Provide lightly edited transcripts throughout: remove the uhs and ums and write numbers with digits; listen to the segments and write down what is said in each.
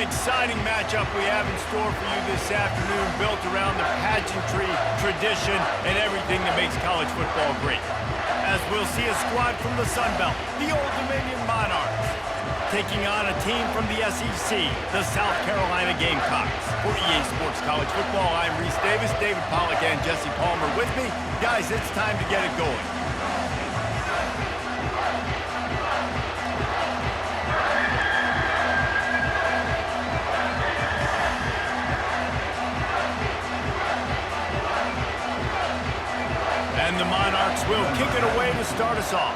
Exciting matchup we have in store for you this afternoon, built around the pageantry, tradition, and everything that makes college football great. As we'll see a squad from the Sun Belt, the Old Dominion Monarchs, taking on a team from the SEC, the South Carolina Gamecocks. For EA Sports College Football, I'm Reese Davis, David Pollack, and Jesse Palmer with me. Guys, it's time to get it going. And the Monarchs will kick it away to start us off.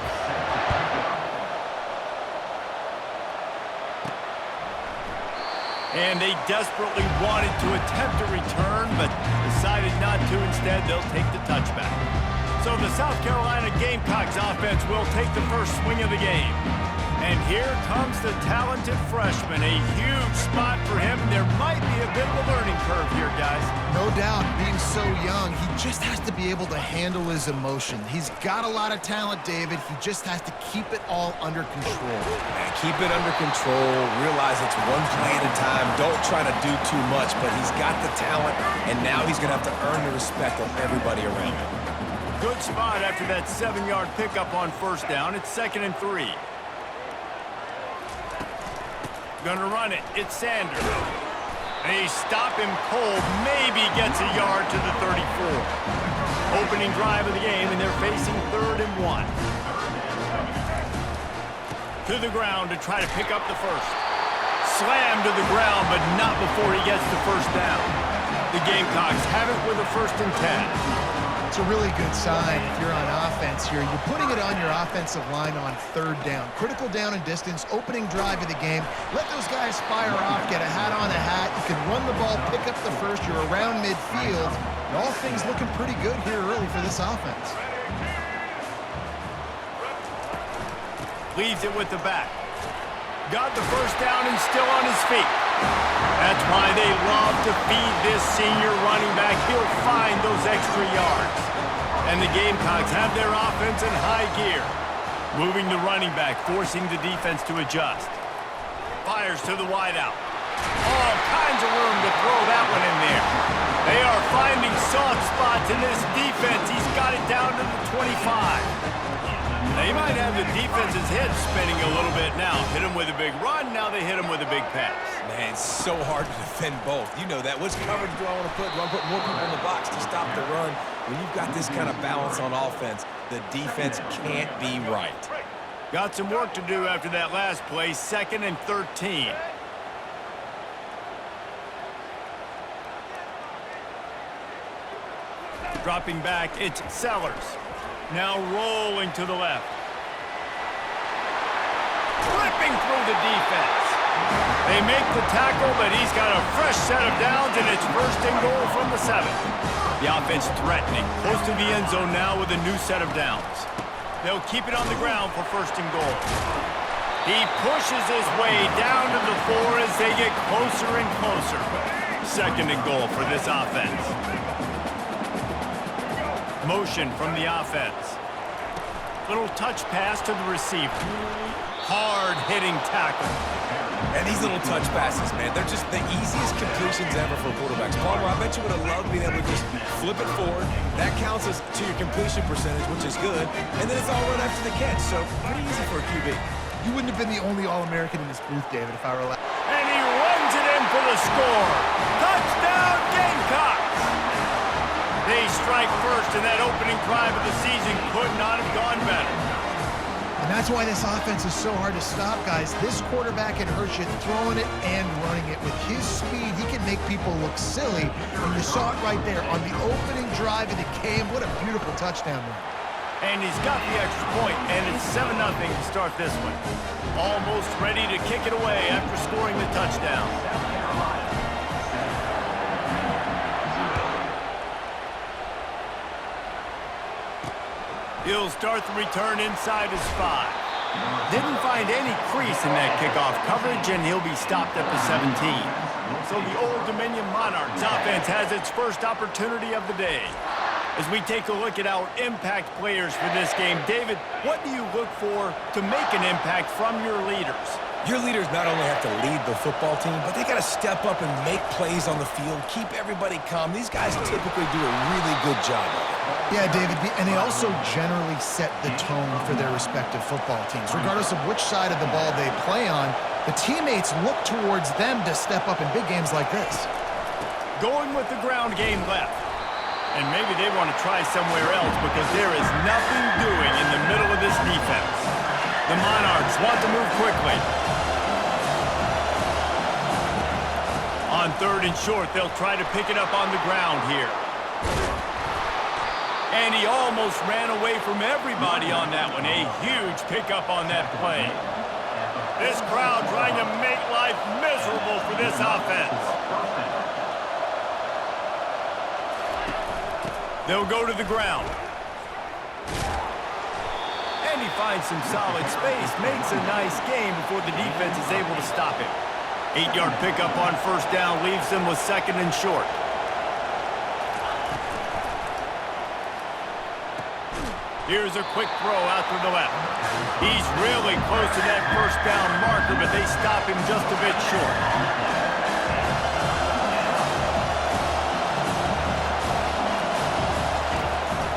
And they desperately wanted to attempt a return, but decided not to. Instead, they'll take the touchback. So the South Carolina Gamecocks offense will take the first swing of the game. And here comes the talented freshman. A huge spot for him. There might be a bit of a learning curve here, guys. No doubt, being so young, he just has to be able to handle his emotion. He's got a lot of talent, David. He just has to keep it all under control. Man, keep it under control. Realize it's one play at a time. Don't try to do too much, but he's got the talent, and now he's going to have to earn the respect of everybody around him. Good spot after that 7-yard pickup on first down. It's 2nd and 3. Gonna run it. It's Sanders. They stop him cold. Maybe gets a yard to the 34. Opening drive of the game, and they're facing 3rd and 1. To the ground to try to pick up the first. Slam to the ground, but not before he gets the first down. The Gamecocks have it with a 1st and 10. It's a really good sign if you're on offense here. You're putting it on your offensive line on 3rd down. Critical down and distance, opening drive of the game. Let those guys fire off, get a hat on a hat. You can run the ball, pick up the first. You're around midfield. And all things looking pretty good here early for this offense. Leaves it with the back. Got the first down and still on his feet. That's why they love to feed this senior running back. He'll find those extra yards. And the Gamecocks have their offense in high gear. Moving the running back, forcing the defense to adjust. Fires to the wideout. All kinds of room to throw that one in there. They are finding soft spots in this defense. He's got it down to the 25. They might have the defense's head spinning a little bit now. Hit him with a big run, now they hit him with a big pass. Man, it's so hard to defend both. You know that. Which coverage do I want to put? Do I put more people in the box to stop the run? When you've got this kind of balance on offense, the defense can't be right. Got some work to do after that last play. 2nd and 13. Dropping back, it's Sellers. Now rolling to the left. Flipping through the defense. They make the tackle, but he's got a fresh set of downs, and it's 1st and goal from the 7. The offense threatening. Close to the end zone now with a new set of downs. They'll keep it on the ground for 1st and goal. He pushes his way down to the 4 as they get closer and closer. 2nd and goal for this offense. Motion from the offense. Little touch pass to the receiver. Hard-hitting tackle. And these little touch passes, man, they're just the easiest completions ever for quarterbacks. Palmer, I bet you would have loved being able to just flip it forward. That counts as to your completion percentage, which is good. And then it's all run after the catch, so pretty easy for a QB. You wouldn't have been the only All-American in this booth, David, if I were allowed. And he runs it in for the score. Touchdown, Gamecocks! They strike first, and that opening drive of the season could not have gone better. And that's why this offense is so hard to stop, guys. This quarterback can hurt you throwing it and running it. With his speed, he can make people look silly. And you saw it right there on the opening drive of the game. What a beautiful touchdown run. And he's got the extra point, and it's 7-0 to start this one. Almost ready to kick it away after scoring the touchdown. He'll start the return inside his 5. Didn't find any crease in that kickoff coverage, and he'll be stopped at the 17. So the Old Dominion Monarchs offense has its first opportunity of the day. As we take a look at our impact players for this game, David, what do you look for to make an impact from your leaders? Your leaders not only have to lead the football team, but they got to step up and make plays on the field, keep everybody calm. These guys typically do a really good job of it. Yeah, David, and they also generally set the tone for their respective football teams. Regardless of which side of the ball they play on, the teammates look towards them to step up in big games like this. Going with the ground game left. And maybe they want to try somewhere else because there is nothing doing in the middle of this defense. The Monarchs want to move quickly. On 3rd and short, they'll try to pick it up on the ground here. And he almost ran away from everybody on that one. A huge pickup on that play. This crowd trying to make life miserable for this offense. They'll go to the ground. And he finds some solid space, makes a nice game before the defense is able to stop him. 8-yard pickup on 1st down leaves them with 2nd and short. Here's a quick throw out to the left. He's really close to that 1st down marker, but they stop him just a bit short.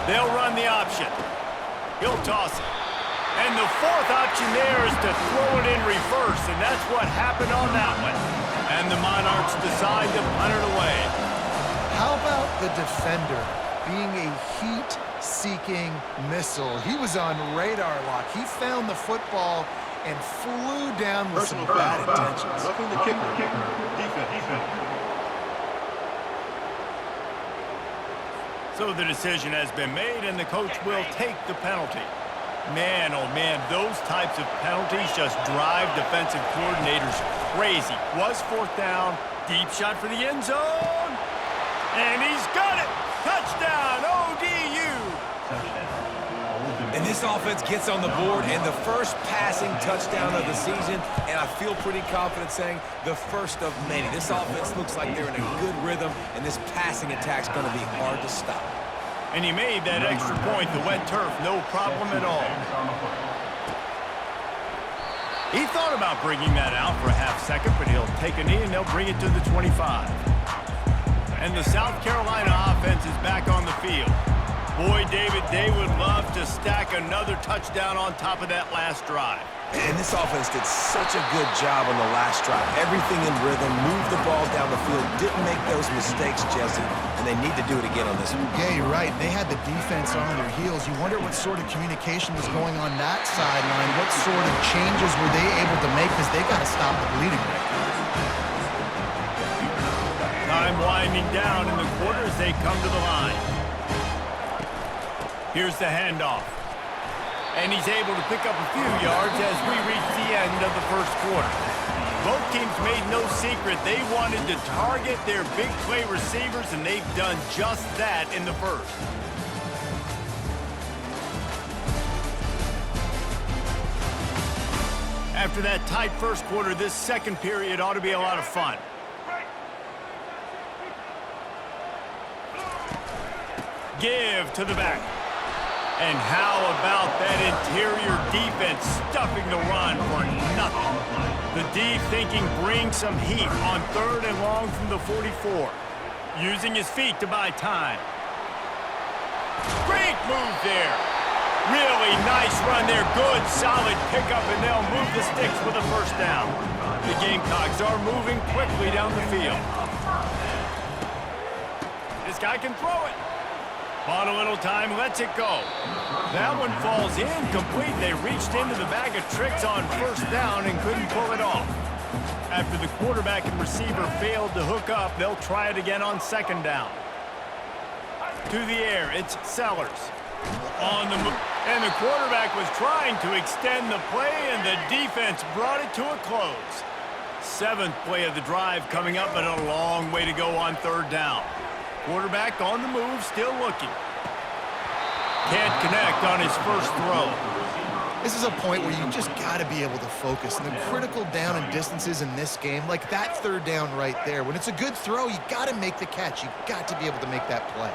They'll run the option. He'll toss it. And the 4th option there is to throw it in reverse, and that's what happened on that one. And the Monarchs decide to punt it away. How about the defender being a heat-seeking missile? He was on radar lock. He found the football and flew down with some bad intentions. Roughing the kicker. Defense. So the decision has been made, and the coach will take the penalty. Man, oh man, those types of penalties just drive defensive coordinators crazy. Was 4th down, deep shot for the end zone, and he's got it! Touchdown, ODU! And this offense gets on the board, and the first passing touchdown of the season, and I feel pretty confident saying the first of many. This offense looks like they're in a good rhythm, and this passing attack's going to be hard to stop. And he made that extra point, the wet turf, no problem at all. He thought about bringing that out for a half-second, but he'll take a knee and they'll bring it to the 25. And the South Carolina offense is back on the field. Boy, David, they would love to stack another touchdown on top of that last drive. And this offense did such a good job on the last drive. Everything in rhythm, moved the ball down the field, didn't make those mistakes, Jesse, and they need to do it again on this one. Yeah, you're right. They had the defense on their heels. You wonder what sort of communication was going on that sideline. What sort of changes were they able to make because they got to stop the bleeding right now. Time winding down in the quarter as they come to the line. Here's the handoff. And he's able to pick up a few yards as we reach the end of the 1st quarter. Both teams made no secret they wanted to target their big play receivers, and they've done just that in the 1st. After that tight 1st quarter, this 2nd period ought to be a lot of fun. Give to the back. And how about that interior defense stuffing the run for nothing? The D thinking bring some heat on 3rd and long from the 44. Using his feet to buy time. Great move there. Really nice run there. Good, solid pickup, and they'll move the sticks with a 1st down. The Gamecocks are moving quickly down the field. This guy can throw it. Bought a little time, lets it go. That one falls incomplete. They reached into the bag of tricks on 1st down and couldn't pull it off. After the quarterback and receiver failed to hook up, they'll try it again on 2nd down. To the air, it's Sellers. On the move, and the quarterback was trying to extend the play, and the defense brought it to a close. 7th play of the drive coming up, but a long way to go on 3rd down. Quarterback on the move, still looking. Can't connect on his 1st throw. This is a point where you just got to be able to focus. And the critical down and distances in this game, like that 3rd down right there, when it's a good throw, you got to make the catch. You got to be able to make that play.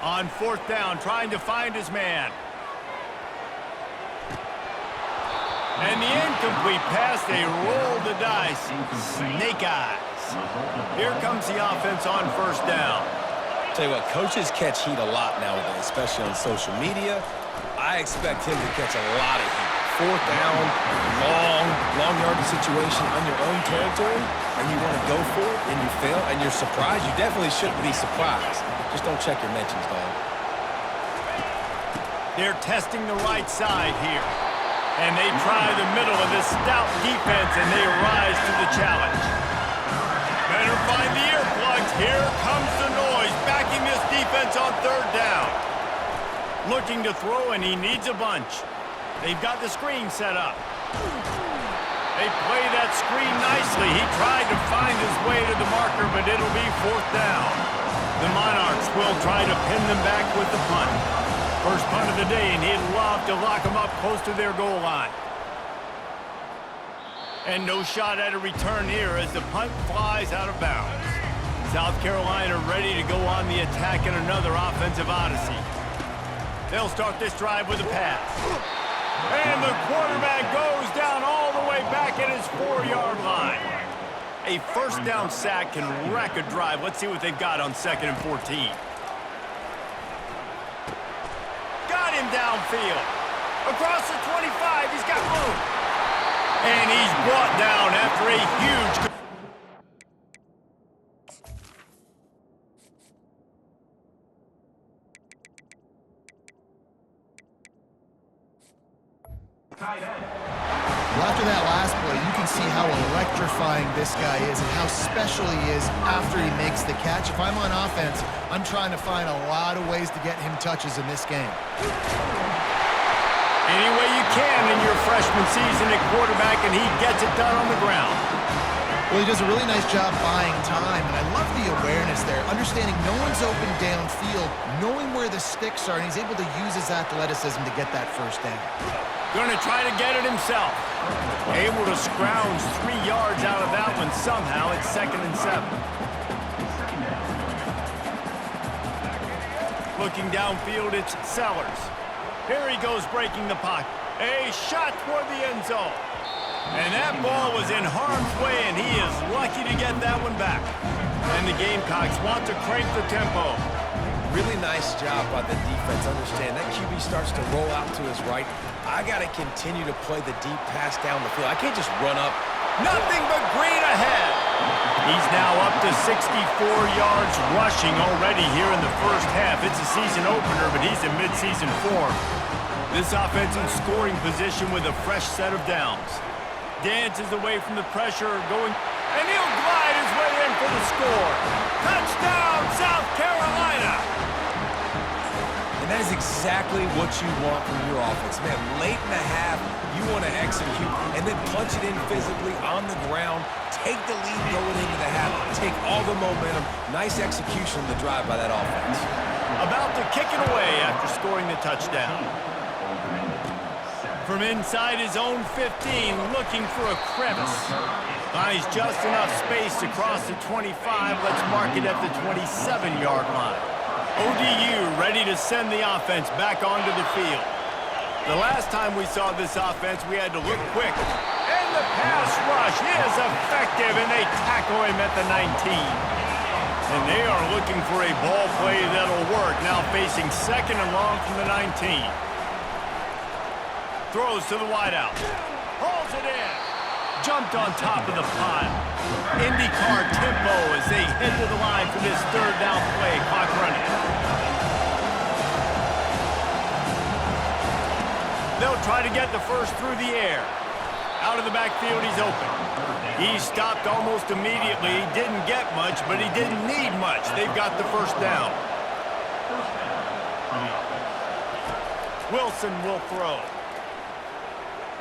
On 4th down, trying to find his man. And the incomplete pass, they roll the dice. Snake eyes. Here comes the offense on first down. Tell you what, coaches catch heat a lot nowadays, especially on social media. I expect him to catch a lot of heat. Fourth down, long yardage situation on your own territory, and you want to go for it, and you fail, and you're surprised. You definitely shouldn't be surprised. Just don't check your mentions, dog. They're testing the right side here. And they try the middle of this stout defense, and they rise to the challenge. Better find the earplugs. Here comes the noise, backing this defense on third down. Looking to throw, and he needs a bunch. They've got the screen set up. They play that screen nicely. He tried to find his way to the marker, but it'll be fourth down. The Monarchs will try to pin them back with the punt. First punt of the day, and he'd love to lock them up close to their goal line. And no shot at a return here as the punt flies out of bounds. South Carolina ready to go on the attack in another offensive odyssey. They'll start this drive with a pass. And the quarterback goes down all the way back at his 4-yard line. A first down sack can wreck a drive. Let's see what they've got on 2nd and 14. Got him downfield. Across the 25, he's got room. And he's brought down after a huge... Well, after that last play, you can see how electrifying this guy is and how special he is after he makes the catch. If I'm on offense, I'm trying to find a lot of ways to get him touches in this game. Any way you can in your freshman season at quarterback, and he gets it done on the ground. Well, he does a really nice job buying time, and I love the awareness there, understanding no one's open downfield, knowing where the sticks are, and he's able to use his athleticism to get that first down. Going to try to get it himself. Able to scrounge 3 yards out of that one somehow at 2nd and 7. Looking downfield, it's Sellers. Here he goes breaking the pocket. A shot toward the end zone. And that ball was in harm's way, and he is lucky to get that one back. And the Gamecocks want to crank the tempo. Really nice job by the defense. Understand that QB starts to roll out to his right. I got to continue to play the deep pass down the field. I can't just run up. Nothing but green ahead. He's now up to 64 yards rushing already here in the first half. It's a season opener, but he's in midseason form. This offense in scoring position with a fresh set of downs. Dances away from the pressure, going, and he'll glide his way in for the score. Touchdown, South Carolina! And that is exactly what you want from your offense. Man, late in the half, you want to execute and then punch it in physically on the ground, take the lead going into the half, take all the momentum. Nice execution on the drive by that offense. About to kick it away after scoring the touchdown. From inside his own 15, looking for a crevice. Finds just enough space to cross the 25. Let's mark it at the 27-yard line. ODU ready to send the offense back onto the field. The last time we saw this offense, we had to look quick. And the pass rush is effective, and they tackle him at the 19. And they are looking for a ball play that'll work. Now facing 2nd and long from the 19. Throws to the wideout. Hauls it in. Jumped on top of the pile. IndyCar tempo as they head to the line for this 3rd down play. Clock running. They'll try to get the first through the air. Out of the backfield, he's open. He stopped almost immediately. He didn't get much, but he didn't need much. They've got the first down. Wilson will throw.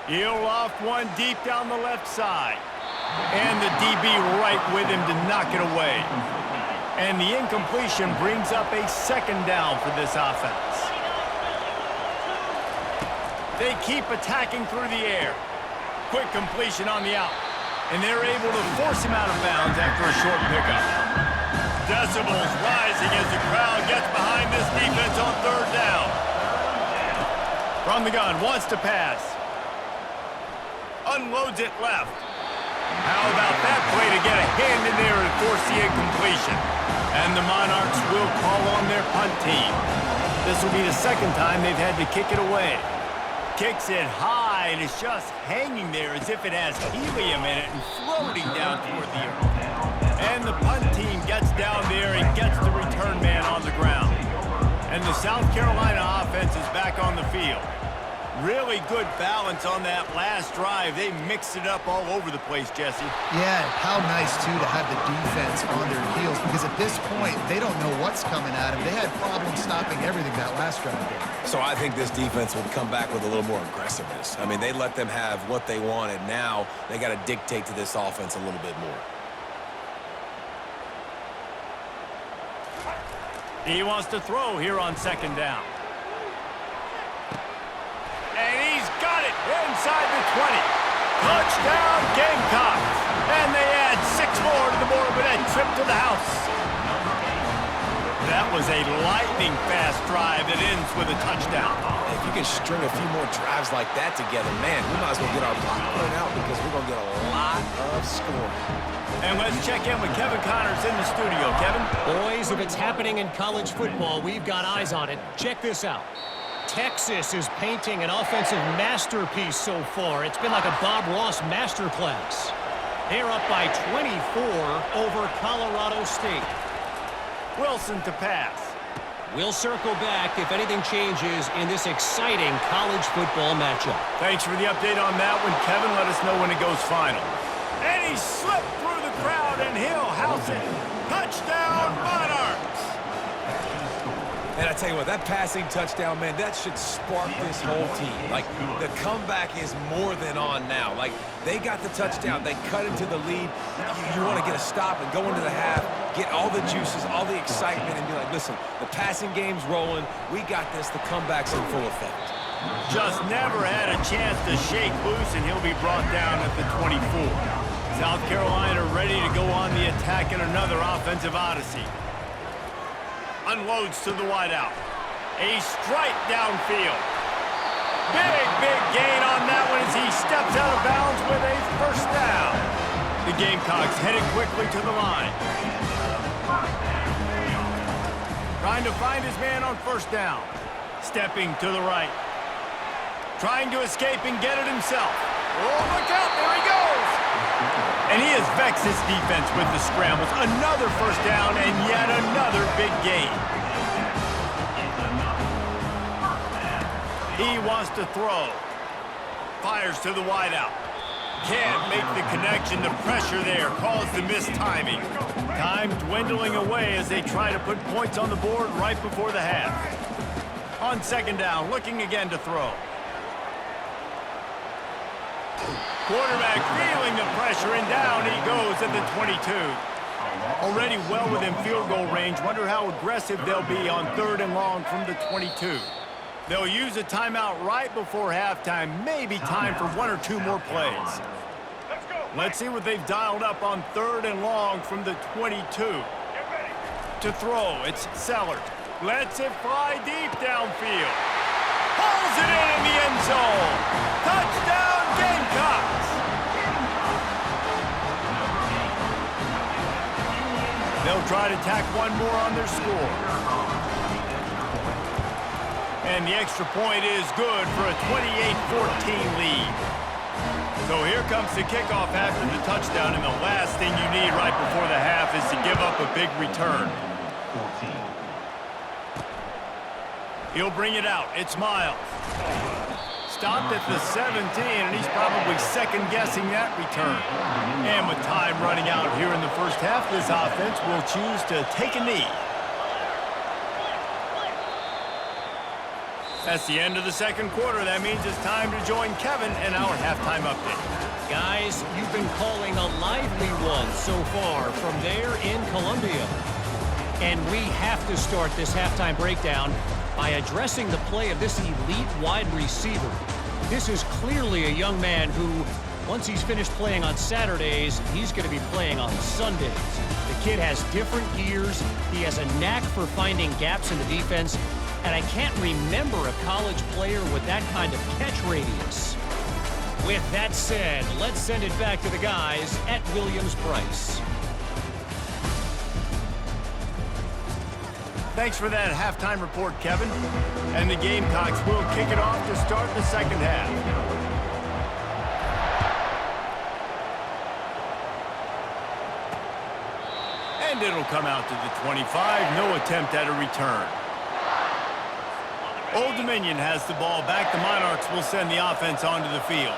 He'll loft one deep down the left side. And the DB right with him to knock it away. And the incompletion brings up a 2nd down for this offense. They keep attacking through the air. Quick completion on the out. And they're able to force him out of bounds after a short pickup. Decibels rising as the crowd gets behind this defense on 3rd down. From the gun, wants to pass. unloads it left. How about that play to get a hand in there and force the incompletion? And the Monarchs will call on their punt team. This will be the second time they've had to kick it away. Kicks it high, and it's just hanging there as if it has helium in it and floating down toward the earth. And the punt team gets down there and gets the return man on the ground. And the South Carolina offense is back on the field. Really good balance on that last drive. They mixed it up all over the place, Jesse. Yeah, how nice, too, to have the defense on their heels, because at this point, they don't know what's coming at them. They had problems stopping everything that last drive did. So I think this defense would come back with a little more aggressiveness. I mean, they let them have what they wanted. Now they got to dictate to this offense a little bit more. He wants to throw here on second down. And he's got it inside the 20. Touchdown, Gamecocks. And they add 6 more to the board with that trip to the house. That was a lightning-fast drive that ends with a touchdown. If you can string a few more drives like that together, man, we might as well get our popcorn out because we're going to get a lot of scoring. And let's check in with Kevin Connors in the studio. Kevin? Boys, if it's happening in college football, we've got eyes on it. Check this out. Texas is painting an offensive masterpiece so far. It's been like a Bob Ross masterclass. They're up by 24 over Colorado State. Wilson to pass. We'll circle back if anything changes in this exciting college football matchup. Thanks for the update on that one, Kevin. Let us know when it goes final. And he slipped through the crowd, and he'll house it. Touchdown, Monarchs! And I tell you what, that passing touchdown, man, that should spark this whole team. Like, the comeback is more than on now. Like, they got the touchdown. They cut into the lead. You want to get a stop and go into the half, get all the juices, all the excitement, and be like, listen, the passing game's rolling. We got this. The comeback's in full effect. Just never had a chance to shake loose, and he'll be brought down at the 24. South Carolina ready to go on the attack in another offensive odyssey. Unloads to the wideout. A strike downfield. Big gain on that one as he steps out of bounds with a first down. The Gamecocks headed quickly to the line. Trying to find his man on first down. Stepping to the right. Trying to escape and get it himself. Oh, look out, there he goes! And he has vexed his defense with the scrambles. Another first down and yet another big gain. He wants to throw. Fires to the wideout. Can't make the connection. The pressure there caused the missed timing. Time dwindling away as they try to put points on the board right before the half. On second down, looking again to throw. Quarterback feeling the pressure, and down he goes at the 22. Already well within field goal range. Wonder how aggressive they'll be on third and long from the 22. They'll use a timeout right before halftime. Maybe time for 1 or 2 more plays. Let's see what they've dialed up on third and long from the 22. To throw, it's Sellers. Lets it fly deep downfield. Pulls it in the end zone. Touchdown, Gamecocks! They'll try to tack one more on their score. And the extra point is good for a 28-14 lead. So here comes the kickoff after the touchdown, and the last thing you need right before the half is to give up a big return. He'll bring it out. It's Miles. Stopped at the 17, and he's probably second-guessing that return. And with time running out here in the first half, this offense will choose to take a knee. That's the end of the second quarter. That means it's time to join Kevin in our halftime update. Guys, you've been calling a lively one so far from there in Columbia. And we have to start this halftime breakdown by addressing the play of this elite wide receiver. This is clearly a young man who, once he's finished playing on Saturdays, he's going to be playing on Sundays. The kid has different gears. He has a knack for finding gaps in the defense. And I can't remember a college player with that kind of catch radius. With that said, let's send it back to the guys at Williams-Brice. Thanks for that halftime report, Kevin. And the Gamecocks will kick it off to start the second half. And it'll come out to the 25. No attempt at a return. Old Dominion has the ball back. The Monarchs will send the offense onto the field.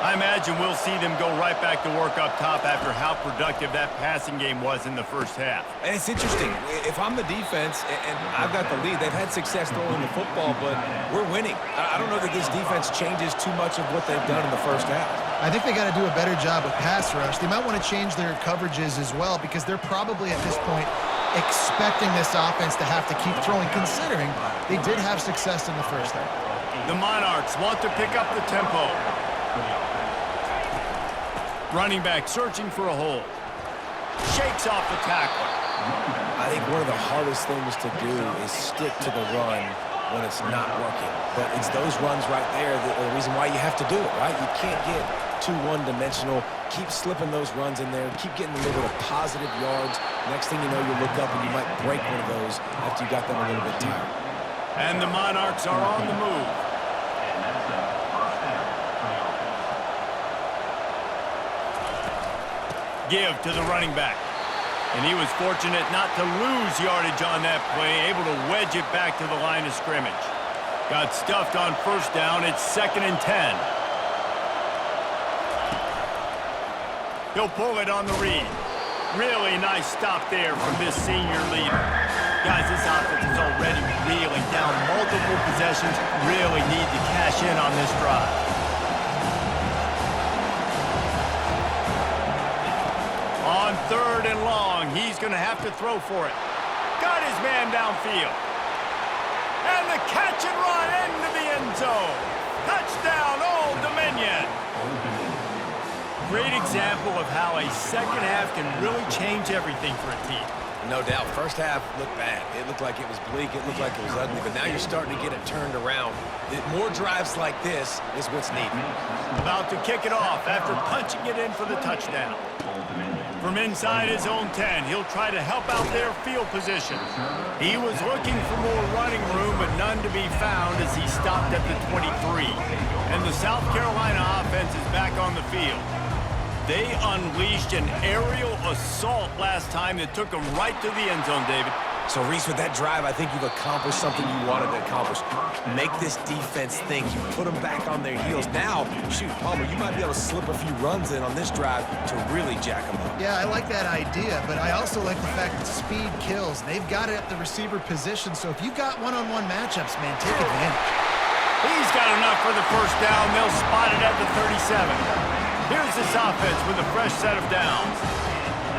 I imagine we'll see them go right back to work up top after how productive that passing game was in the first half. And it's interesting. If I'm the defense and I've got the lead, they've had success throwing the football, but we're winning. I don't know that this defense changes too much of what they've done in the first half. I think they got to do a better job with pass rush. They might want to change their coverages as well because they're probably at this point expecting this offense to have to keep throwing, considering they did have success in the first half. The Monarchs want to pick up the tempo. Running back searching for a hole. Shakes off the tackle. I think one of the hardest things to do is stick to the run when it's not working. But it's those runs right there that are the reason why you have to do it, right? You can't get too one-dimensional. Keep slipping those runs in there. Keep getting a little bit of positive yards. Next thing you know, you look up and you might break one of those after you got them a little bit tired. And the Monarchs are on the move. Give to the running back. And he was fortunate not to lose yardage on that play, able to wedge it back to the line of scrimmage. Got stuffed on first down. It's 2nd and 10. He'll pull it on the read. Really nice stop there from this senior leader. Guys, this offense is already reeling down multiple possessions. Really need to cash in on this drive. On 3rd and long, he's going to have to throw for it. Got his man downfield. And the catch and run into the end zone. Touchdown, Old Dominion. Great example of how a second half can really change everything for a team. No doubt. First half looked bad. It looked like it was bleak. It looked like it was ugly. But now you're starting to get it turned around. More drives like this is what's needed. About to kick it off after punching it in for the touchdown. From inside his own 10, he'll try to help out their field position. He was looking for more running room, but none to be found as he stopped at the 23. And the South Carolina offense is back on the field. They unleashed an aerial assault last time that took them right to the end zone, David. So, Reese, with that drive, I think you've accomplished something you wanted to accomplish. Make this defense think. You put them back on their heels. Now, shoot, Palmer, you might be able to slip a few runs in on this drive to really jack them up. Yeah, I like that idea, but I also like the fact that speed kills. They've got it at the receiver position, so if you've got one-on-one matchups, man, take advantage. He's got enough for the first down. They'll spot it at the 37. Here's this offense with a fresh set of downs.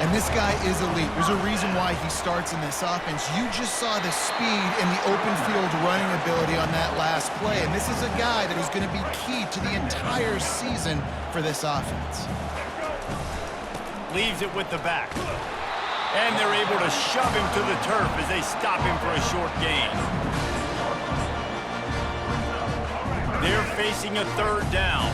And this guy is elite. There's a reason why he starts in this offense. You just saw the speed and the open field running ability on that last play. And this is a guy that is going to be key to the entire season for this offense. Leaves it with the back. And they're able to shove him to the turf as they stop him for a short gain. They're facing a 3rd down.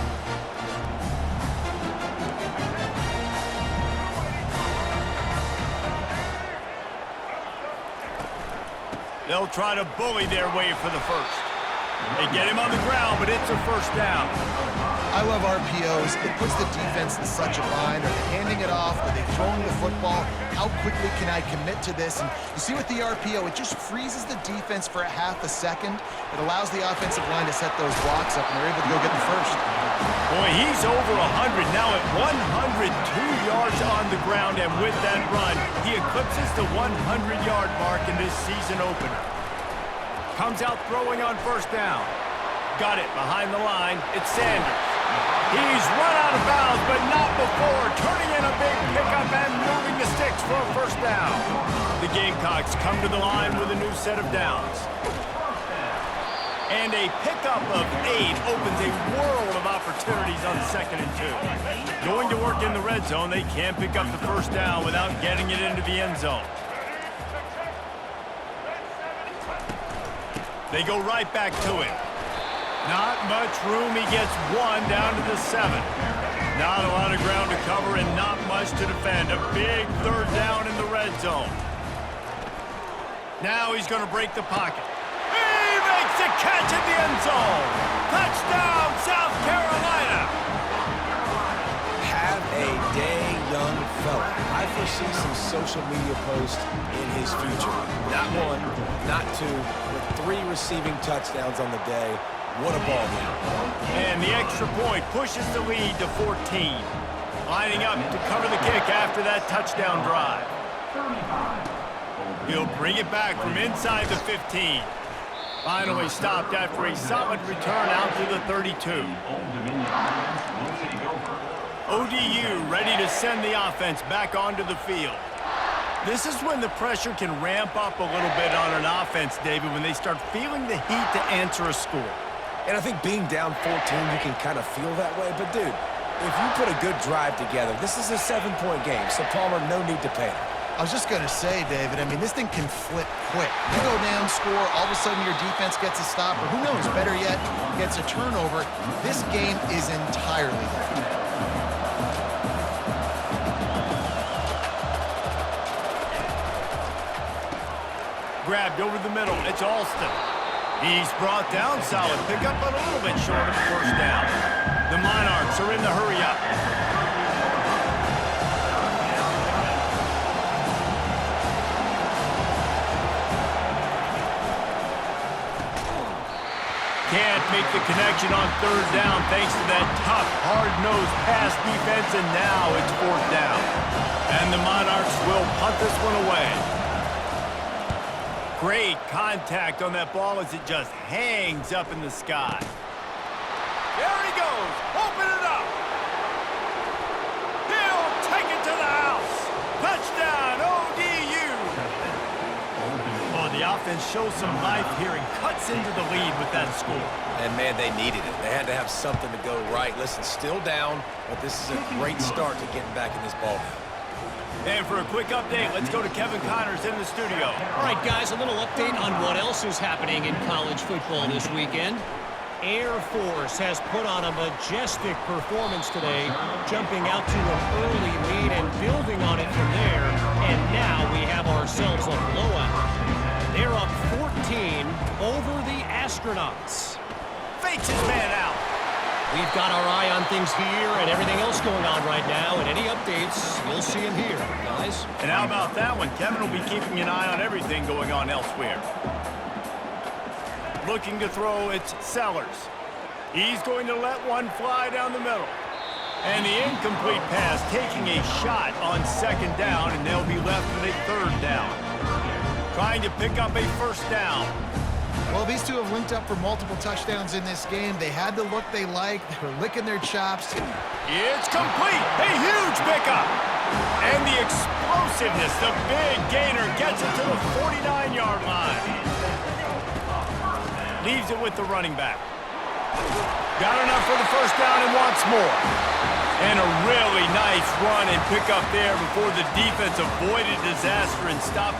They'll try to bully their way for the first. They get him on the ground, but it's a first down. I love RPOs. It puts the defense in such a bind. Are they handing it off? Are they throwing the football? How quickly can I commit to this? And you see with the RPO, it just freezes the defense for a half a second. It allows the offensive line to set those blocks up, and they're able to go get the first. Boy, he's over 100 now at 102 yards on the ground, and with that run, he eclipses the 100-yard mark in this season opener. Comes out throwing on first down. Got it behind the line. It's Sanders. He's run out of bounds, but not before turning in a big pickup and moving the sticks for a first down. The Gamecocks come to the line with a new set of downs. And a pickup of 8 opens a world of opportunities on 2nd and 2. Going to work in the red zone, they can't pick up the first down without getting it into the end zone. They go right back to it. Not much room. He gets one down to the 7. Not a lot of ground to cover and not much to defend. A big third down in the red zone. Now he's going to break the pocket. He makes a catch in the end zone. Touchdown, South Carolina. Have a day, young fella. I foresee some social media posts in his future. Not one, not two, but 3 receiving touchdowns on the day. What a ball game. And the extra point pushes the lead to 14. Lining up to cover the kick after that touchdown drive. He'll bring it back from inside the 15. Finally stopped after a solid return out to the 32. ODU ready to send the offense back onto the field. This is when the pressure can ramp up a little bit on an offense, David, when they start feeling the heat to answer a score. And I think being down 14, you can kind of feel that way. But, dude, if you put a good drive together, this is a 7-point game, so Palmer, no need to panic. I was just going to say, David, I mean, this thing can flip quick. You go down, score, all of a sudden your defense gets a stop, or who knows, better yet, gets a turnover. This game is entirely different. Grabbed over the middle. It's Alston. He's brought down solid. Pick up a little bit short of the first down. The Monarchs are in the hurry-up. Can't make the connection on third down thanks to that tough, hard-nosed pass defense, and now it's fourth down. And the Monarchs will punt this one away. Great contact on that ball as it just hangs up in the sky. There he goes. Open it up. He'll take it to the house. Touchdown, ODU. Oh, the offense shows some life here and cuts into the lead with that score. And, man, they needed it. They had to have something to go right. Listen, still down, but this is a great start to getting back in this ball game. And for a quick update, let's go to Kevin Connors in the studio. All right, guys, a little update on what else is happening in college football this weekend. Air Force has put on a majestic performance today, jumping out to an early lead and building on it from there. And now we have ourselves a blowout. They're up 14 over the Astronauts. Fakes his man out. We've got our eye on things here and everything else going on right now, and any updates, you'll see them here, guys. And how about that one? Kevin will be keeping an eye on everything going on elsewhere. Looking to throw, it's Sellers. He's going to let one fly down the middle. And the incomplete pass taking a shot on second down, and they'll be left with a third down. Trying to pick up a first down. Well, these two have linked up for multiple touchdowns in this game. They had the look they liked. They were licking their chops. It's complete. A huge pickup. And the explosiveness, the big gainer gets it to the 49-yard line. Leaves it with the running back. Got enough for the first down and wants more. And a really nice run and pickup there before the defense avoided disaster and stopped